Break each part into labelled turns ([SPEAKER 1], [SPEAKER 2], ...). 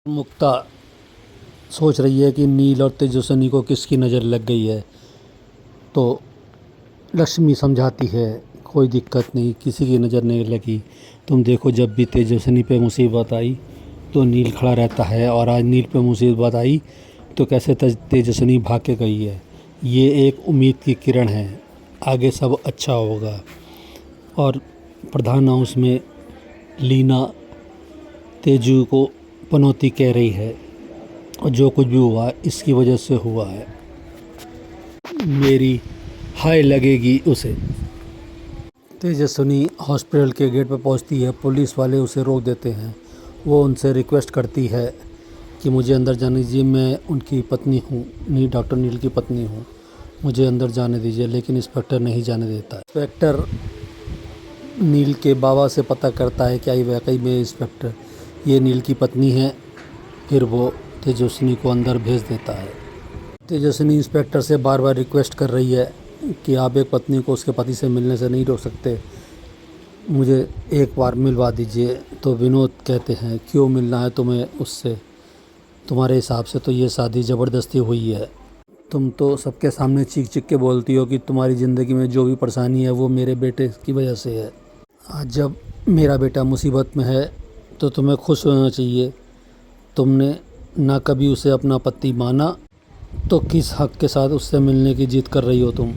[SPEAKER 1] मुक्ता सोच रही है कि नील और तेजस्विनी को किसकी नज़र लग गई है। तो लक्ष्मी समझाती है कोई दिक्कत नहीं, किसी की नज़र नहीं लगी। तुम देखो, जब भी तेजस्विनी पे मुसीबत आई तो नील खड़ा रहता है, और आज नील पे मुसीबत आई तो कैसे तेजस्विनी भाग के गई है। ये एक उम्मीद की किरण है, आगे सब अच्छा होगा। और प्रधान हाउस में लीना तेजू को पनौती कह रही है, और जो कुछ भी हुआ इसकी वजह से हुआ है, मेरी हाय लगेगी उसे। तेजस्विनी हॉस्पिटल के गेट पर पहुंचती है, पुलिस वाले उसे रोक देते हैं। वो उनसे रिक्वेस्ट करती है कि मुझे अंदर जाने दीजिए, मैं उनकी पत्नी हूँ, डॉक्टर नील की पत्नी हूँ, मुझे अंदर जाने दीजिए। लेकिन इंस्पेक्टर नहीं जाने देता। इंस्पेक्टर नील के बाबा से पता करता है कि वाकई में इंस्पेक्टर ये नील की पत्नी है। फिर वो तेजस्विनी को अंदर भेज देता है। तेजस्विनी इंस्पेक्टर से बार बार रिक्वेस्ट कर रही है कि आप एक पत्नी को उसके पति से मिलने से नहीं रोक सकते, मुझे एक बार मिलवा दीजिए। तो विनोद कहते हैं, क्यों मिलना है तुम्हें उससे, तुम्हारे हिसाब से तो ये शादी ज़बरदस्ती हुई है। तुम तो सबके सामने चीख चीख के बोलती हो कि तुम्हारी ज़िंदगी में जो भी परेशानी है वो मेरे बेटे की वजह से है। आज जब मेरा बेटा मुसीबत में है तो तुम्हें खुश होना चाहिए। तुमने ना कभी उसे अपना पति माना, तो किस हक के साथ उससे मिलने की जिद कर रही हो तुम।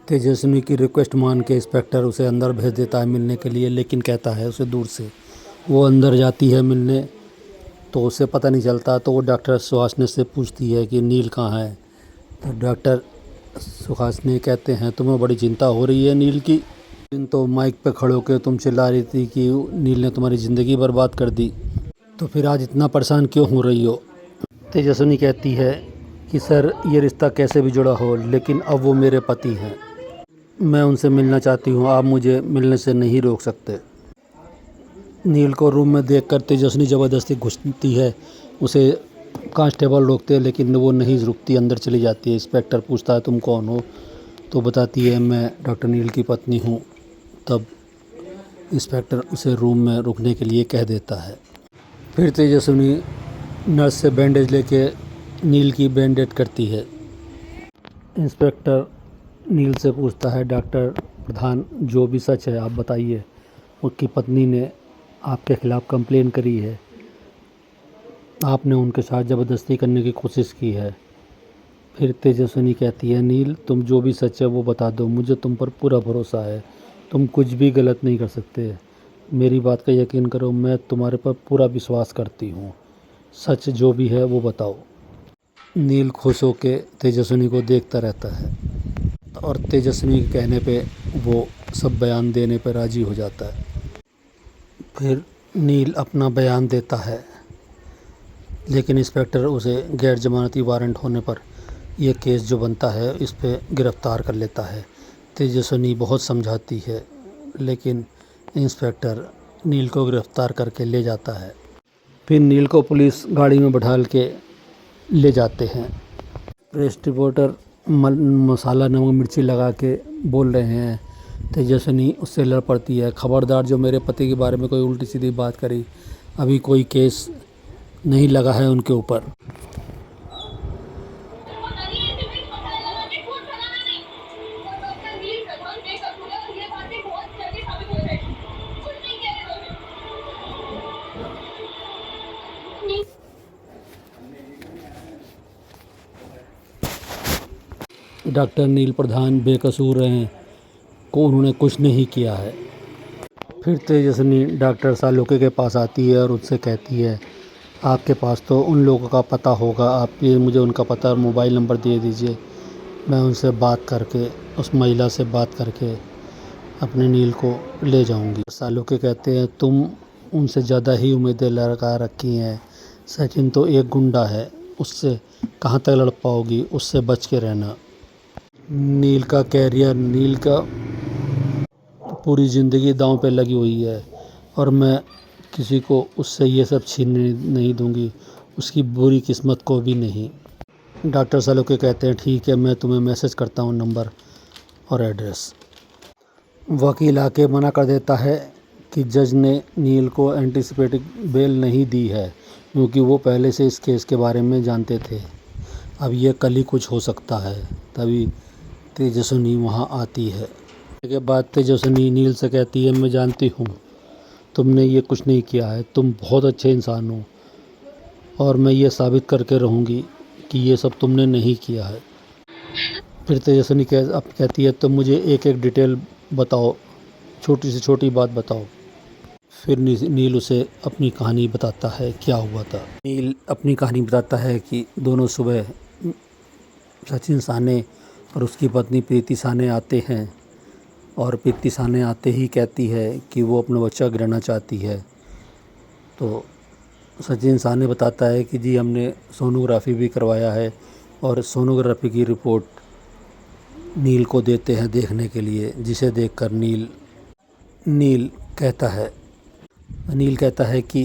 [SPEAKER 1] तेजस्विनी की रिक्वेस्ट मान के इंस्पेक्टर उसे अंदर भेज देता है मिलने के लिए, लेकिन कहता है उसे दूर से। वो अंदर जाती है मिलने तो उसे पता नहीं चलता। तो वो डॉक्टर सुहासने से पूछती है कि नील कहाँ है। तो डॉक्टर सुहासने कहते हैं, तुम्हें बड़ी चिंता हो रही है नील की। दिन तो माइक पे खड़े होकर तुम चिल्ला रही थी कि नील ने तुम्हारी ज़िंदगी बर्बाद कर दी, तो फिर आज इतना परेशान क्यों हो रही हो। तेजस्विनी कहती है कि सर, ये रिश्ता कैसे भी जुड़ा हो, लेकिन अब वो मेरे पति हैं, मैं उनसे मिलना चाहती हूँ, आप मुझे मिलने से नहीं रोक सकते। नील को रूम में देखकर तेजस्विनी ज़बरदस्ती घुसती है, उसे कांस्टेबल रोकते हैं लेकिन वो नहीं रुकती, अंदर चली जाती है। इंस्पेक्टर पूछता है तुम कौन हो, तो बताती है मैं डॉक्टर नील की पत्नी हूँ। तब इंस्पेक्टर उसे रूम में रुकने के लिए कह देता है। फिर तेजस्विनी नर्स से बैंडेज लेके नील की बैंडेज करती है। इंस्पेक्टर नील से पूछता है, डॉक्टर प्रधान, जो भी सच है आप बताइए, उसकी पत्नी ने आपके ख़िलाफ़ कंप्लेन करी है, आपने उनके साथ ज़बरदस्ती करने की कोशिश की है। फिर तेजस्विनी कहती है, नील, तुम जो भी सच है वो बता दो, मुझे तुम पर पूरा भरोसा है, तुम कुछ भी गलत नहीं कर सकते, मेरी बात का यकीन करो, मैं तुम्हारे पर पूरा विश्वास करती हूँ, सच जो भी है वो बताओ। नील खुश होकर तेजस्विनी को देखता रहता है, और तेजस्विनी के कहने पे वो सब बयान देने पर राज़ी हो जाता है। फिर नील अपना बयान देता है, लेकिन इंस्पेक्टर उसे गैर जमानती वारंट होने पर यह केस जो बनता है इस पे गिरफ़्तार कर लेता है। तेजस्विनी बहुत समझाती है, लेकिन इंस्पेक्टर नील को गिरफ़्तार करके ले जाता है। फिर नील को पुलिस गाड़ी में बैठाल के ले जाते हैं। प्रेस रिपोर्टर मसाला नमक मिर्ची लगा के बोल रहे हैं। तेजस्विनी उससे लड़ पड़ती है, खबरदार, जो मेरे पति के बारे में कोई उल्टी सीधी बात करी, अभी कोई केस नहीं लगा है उनके ऊपर। डॉक्टर नील प्रधान बेकसूर हैं, को उन्होंने कुछ नहीं किया है। फिर तेजस्विनी डॉक्टर सालोके के पास आती है और उससे कहती है, आपके पास तो उन लोगों का पता होगा, आप ये मुझे उनका पता और मोबाइल नंबर दे दीजिए, मैं उनसे बात करके, उस महिला से बात करके अपने नील को ले जाऊंगी। सालोके कहते हैं, तुम उनसे ज़्यादा ही उम्मीदें लगा रखी हैं, सचिन तो एक गुंडा है, उससे कहाँ तक लड़ पाओगी, उससे बच के रहना। नील का कैरियर, नील का पूरी ज़िंदगी दांव पे लगी हुई है, और मैं किसी को उससे ये सब छीनने नहीं दूंगी, उसकी बुरी किस्मत को भी नहीं। डॉक्टर सालोके कहते हैं, ठीक है, मैं तुम्हें मैसेज करता हूँ नंबर और एड्रेस। वकील आके मना कर देता है कि जज ने नील को एंटीसिपेटिव बेल नहीं दी है, क्योंकि वो पहले से इस केस के बारे में जानते थे। अब ये कल ही कुछ हो सकता है। तभी तेजस्विनी वहाँ आती है। के बाद तेजस्विनी नील से कहती है, मैं जानती हूँ तुमने ये कुछ नहीं किया है, तुम बहुत अच्छे इंसान हो और मैं ये साबित करके रहूँगी कि ये सब तुमने नहीं किया है। फिर तेजस्विनी अब कहती है, तुम मुझे एक एक डिटेल बताओ, छोटी से छोटी बात बताओ। फिर नील उसे अपनी कहानी बताता है क्या हुआ था। नील अपनी कहानी बताता है कि दोनों सुबह सचिन साहनी और उसकी पत्नी प्रीति साहनी आते हैं और प्रीति साहनी आते ही कहती है कि वो अपना बच्चा गिराना चाहती है। तो सचिन साहनी बताता है कि जी हमने सोनोग्राफी भी करवाया है और सोनोग्राफी की रिपोर्ट नील को देते हैं देखने के लिए, जिसे देखकर नील कहता है कि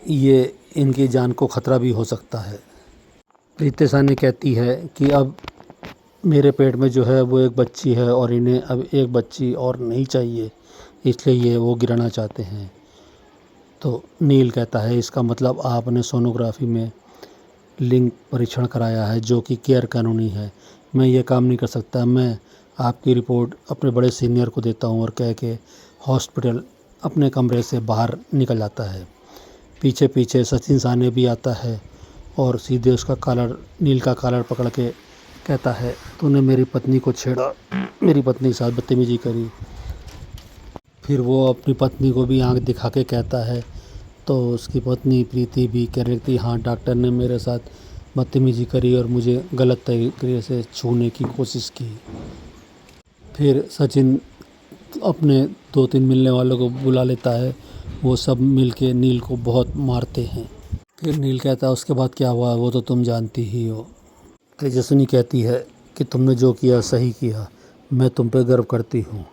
[SPEAKER 1] ये इनकी जान को ख़तरा भी हो सकता है। प्रीति साहनी कहती है कि अब मेरे पेट में जो है वो एक बच्ची है और इन्हें अब एक बच्ची और नहीं चाहिए, इसलिए ये वो गिराना चाहते हैं। तो नील कहता है, इसका मतलब आपने सोनोग्राफी में लिंग परीक्षण कराया है, जो कि गैर कानूनी है। मैं ये काम नहीं कर सकता। मैं आपकी रिपोर्ट अपने बड़े सीनियर को देता हूँ और कह के हॉस्पिटल अपने कमरे से बाहर निकल जाता है। पीछे पीछे सचिन साहनी भी आता है और सीधे उसका नील का कॉलर पकड़ के कहता है, तूने मेरी पत्नी को छेड़ा, मेरी पत्नी के साथ बदतमीजी करी। फिर वो अपनी पत्नी को भी आंख दिखा के कहता है। तो उसकी पत्नी प्रीति भी कह रही थी, हाँ डॉक्टर ने मेरे साथ बदतमीजी करी और मुझे गलत तरीके से छूने की कोशिश की। फिर सचिन अपने 2-3 मिलने वालों को बुला लेता है। वो सब मिलके नील को बहुत मारते हैं। फिर नील कहता है, उसके बाद क्या हुआ वो तो तुम जानती ही हो। तेजस्विनी कहती है कि तुमने जो किया सही किया, मैं तुम पे गर्व करती हूँ।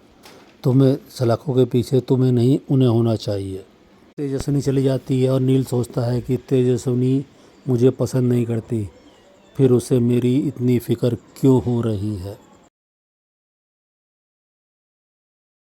[SPEAKER 1] तुम्हें सलाखों के पीछे तुम्हें नहीं, उन्हें होना चाहिए। तेजस्विनी चली जाती है और नील सोचता है कि तेजस्विनी मुझे पसंद नहीं करती, फिर उसे मेरी इतनी फ़िक्र क्यों हो रही है।